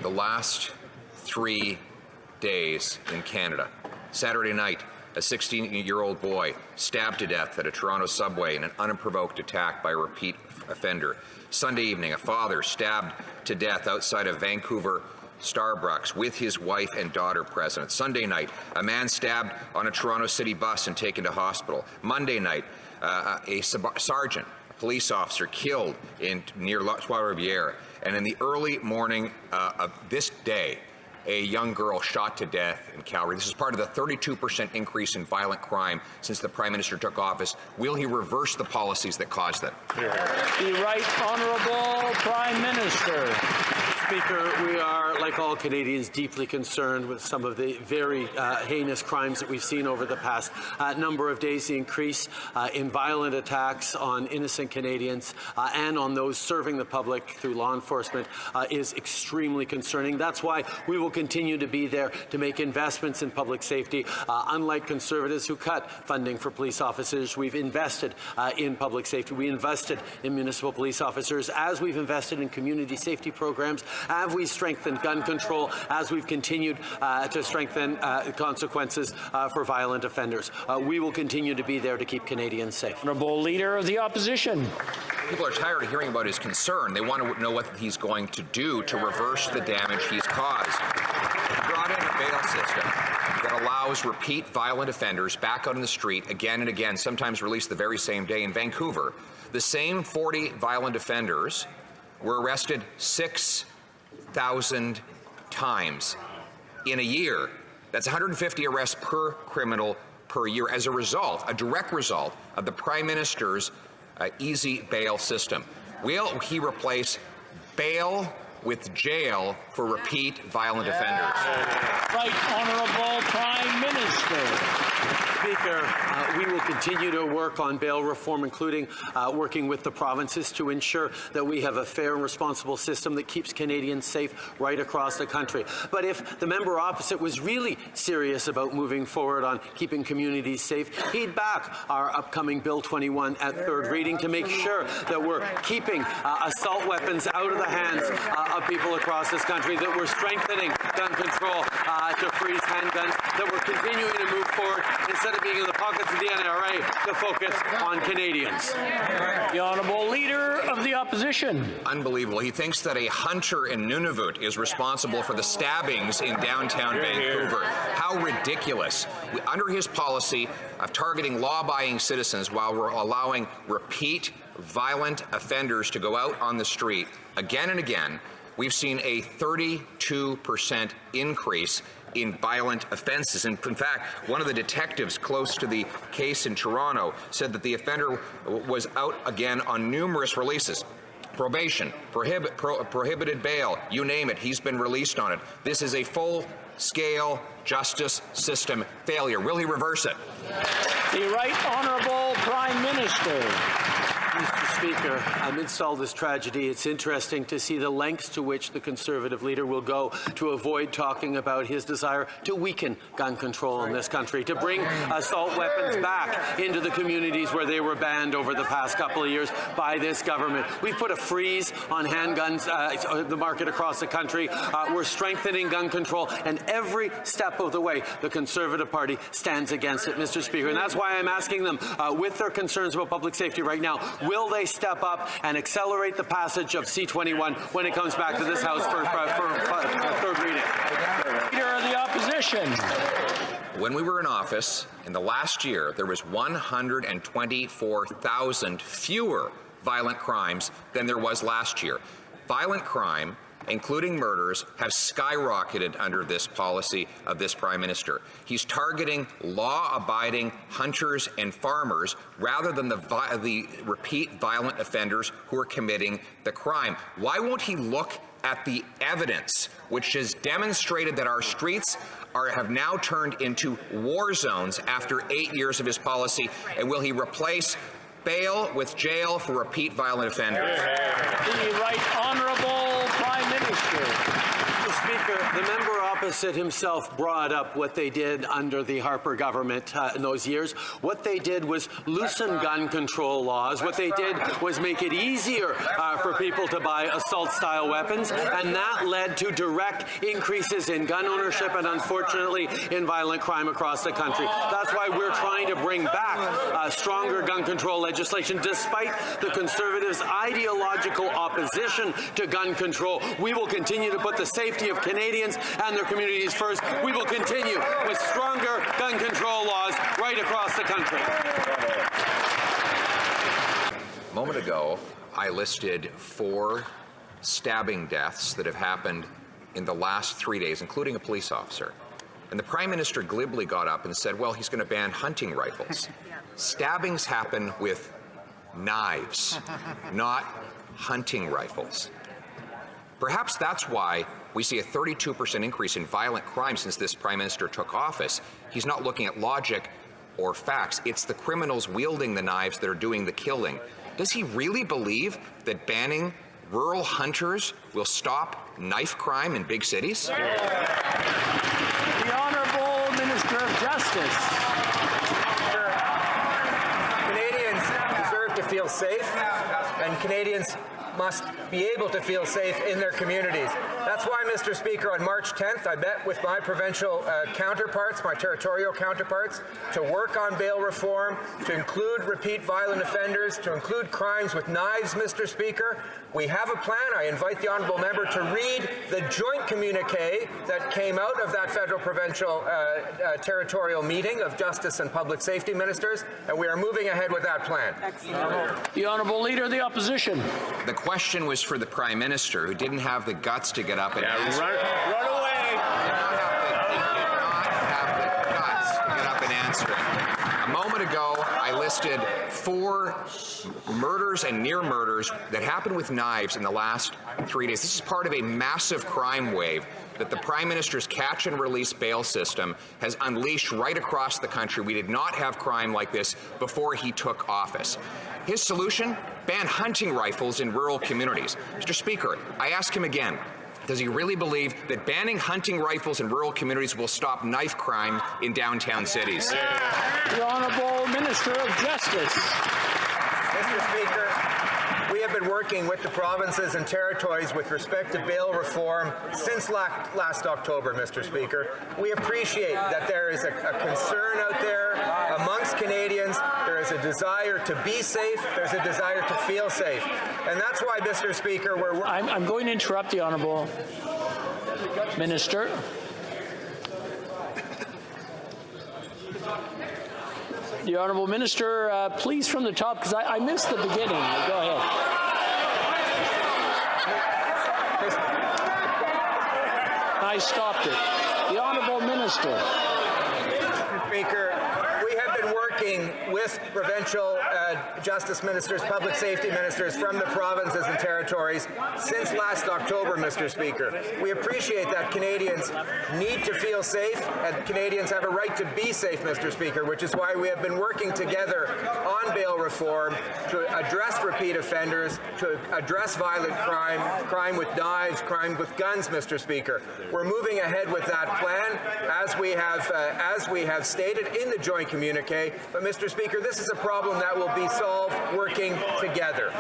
the last 3 days in Canada. Saturday night, a 16-year-old boy stabbed to death at a Toronto subway in an unprovoked attack by a repeat offender. Sunday evening, a father stabbed to death outside of Vancouver Starbucks with his wife and daughter present. Sunday night, a man stabbed on a Toronto City bus and taken to hospital. Monday night, a sergeant, a police officer, killed near Trois-Rivières. And in the early morning of this day, a young girl shot to death in Calgary. This is part of the 32% increase in violent crime since the Prime Minister took office. Will he reverse the policies that caused it? The Right Honourable Prime Minister. Speaker, we are, like all Canadians, deeply concerned with some of the very heinous crimes that we've seen over the past number of days. The increase in violent attacks on innocent Canadians and on those serving the public through law enforcement is extremely concerning. That's why we will continue to be there to make investments in public safety. Unlike Conservatives who cut funding for police officers, we've invested in public safety. We invested in municipal police officers as we've invested in community safety programs, as we strengthened gun control, as we've continued to strengthen consequences for violent offenders. We will continue to be there to keep Canadians safe. Honourable Leader of the Opposition. People are tired of hearing about his concern. They want to know what he's going to do to reverse the damage he's caused. He brought in a bail system that allows repeat violent offenders back out on the street again and again, sometimes released the very same day. In Vancouver, the same 40 violent offenders were arrested 6,000 times in a year. That's 150 arrests per criminal per year as a result, a direct result of the Prime Minister's easy bail system. Will he replace bail with jail for repeat violent offenders? Right Honourable Prime Minister. Speaker, we will continue to work on bail reform, including working with the provinces to ensure that we have a fair and responsible system that keeps Canadians safe right across the country. But if the member opposite was really serious about moving forward on keeping communities safe, he'd back our upcoming Bill 21 at third reading to make sure that we're keeping assault weapons out of the hands of people across this country, that we're strengthening gun control to freeze handguns, that we're continuing to move forward instead of being in the pockets of the NRA to focus on Canadians. The Honourable Leader of the Opposition. Unbelievable. He thinks that a hunter in Nunavut is responsible for the stabbings in downtown Vancouver. How ridiculous. Under his policy of targeting law-abiding citizens while we're allowing repeat violent offenders to go out on the street again and again, we've seen a 32% increase in violent offences. And in fact, one of the detectives close to the case in Toronto said that the offender was out again on numerous releases. Probation, prohibited bail, you name it, he's been released on it. This is a full-scale justice system failure. Will he reverse it? The Right Honourable Prime Minister. Mr. Speaker, amidst all this tragedy, it's interesting to see the lengths to which the Conservative leader will go to avoid talking about his desire to weaken gun control in this country, to bring assault weapons back into the communities where they were banned over the past couple of years by this government. We've put a freeze on handguns, the market across the country. We're strengthening gun control, and every step of the way, the Conservative Party stands against it, Mr. Speaker. And that's why I'm asking them, with their concerns about public safety right now, will they step up and accelerate the passage of C-21 when it comes back to this House for third reading? Leader of the Opposition. When we were in office, in the last year, there was 124,000 fewer violent crimes than there was last year. Violent crime, including murders, have skyrocketed under this policy of this Prime Minister. He's targeting law-abiding hunters and farmers rather than the repeat violent offenders who are committing the crime. Why won't he look at the evidence which has demonstrated that our streets have now turned into war zones after 8 years of his policy? And will he replace bail with jail for repeat violent offenders? The Right Honourable Prime Minister. Mr. Speaker, the member opposite opposite himself brought up what they did under the Harper government in those years. What they did was loosen gun control laws. What they did was make it easier for people to buy assault-style weapons, and that led to direct increases in gun ownership and, unfortunately, in violent crime across the country. That's why we're trying to bring back stronger gun control legislation, despite the Conservatives' ideological opposition to gun control. We will continue to put the safety of Canadians and their communities first. We will continue with stronger gun control laws right across the country. A moment ago, I listed 4 stabbing deaths that have happened in the last 3 days, including a police officer. And the Prime Minister glibly got up and said, well, he's going to ban hunting rifles. Stabbings happen with knives, not hunting rifles. Perhaps that's why we see a 32% increase in violent crime since this Prime Minister took office. He's not looking at logic or facts. It's the criminals wielding the knives that are doing the killing. Does he really believe that banning rural hunters will stop knife crime in big cities? The Honourable Minister of Justice. Canadians deserve to feel safe, and Canadians must be able to feel safe in their communities. That's why, Mr. Speaker, on March 10th, I met with my provincial counterparts, my territorial counterparts, to work on bail reform, to include repeat violent offenders, to include crimes with knives, Mr. Speaker. We have a plan. I invite the honourable member to read the joint communique that came out of that federal-provincial territorial meeting of Justice and Public Safety Ministers, and we are moving ahead with that plan. The Honourable Leader of the Opposition. The question was for the Prime Minister, who didn't have the guts to get up and answer. Run away. He did not have the guts to get up and answer it. A moment ago, I listed 4 murders and near murders that happened with knives in the last 3 days. This is part of a massive crime wave that the Prime Minister's catch and release bail system has unleashed right across the country. We did not have crime like this before he took office. His solution? Ban hunting rifles in rural communities. Mr. Speaker, I ask him again, does he really believe that banning hunting rifles in rural communities will stop knife crime in downtown cities? The Honourable Minister of Justice. Mr. Speaker, we have been working with the provinces and territories with respect to bail reform since last October, Mr. Speaker. We appreciate that there is a concern out there amongst Canadians. There is a desire to be safe. There's a desire to feel safe. And that's why, Mr. Speaker, I'm going to interrupt the Honourable Minister. The Honourable Minister, please from the top, because I missed the beginning. Go ahead. I stopped it. The Honourable Minister. Mr. Speaker, we have been working with provincial justice ministers, public safety ministers from the provinces and territories since last October, Mr. Speaker. We appreciate that Canadians need to feel safe and Canadians have a right to be safe, Mr. Speaker, which is why we have been working together on bail reform to address repeat offenders, to address violent crime with knives, crime with guns, Mr. Speaker. We're moving ahead with that plan as we have stated in the joint communique. But, Mr. Speaker, this is a problem that will be solved working together.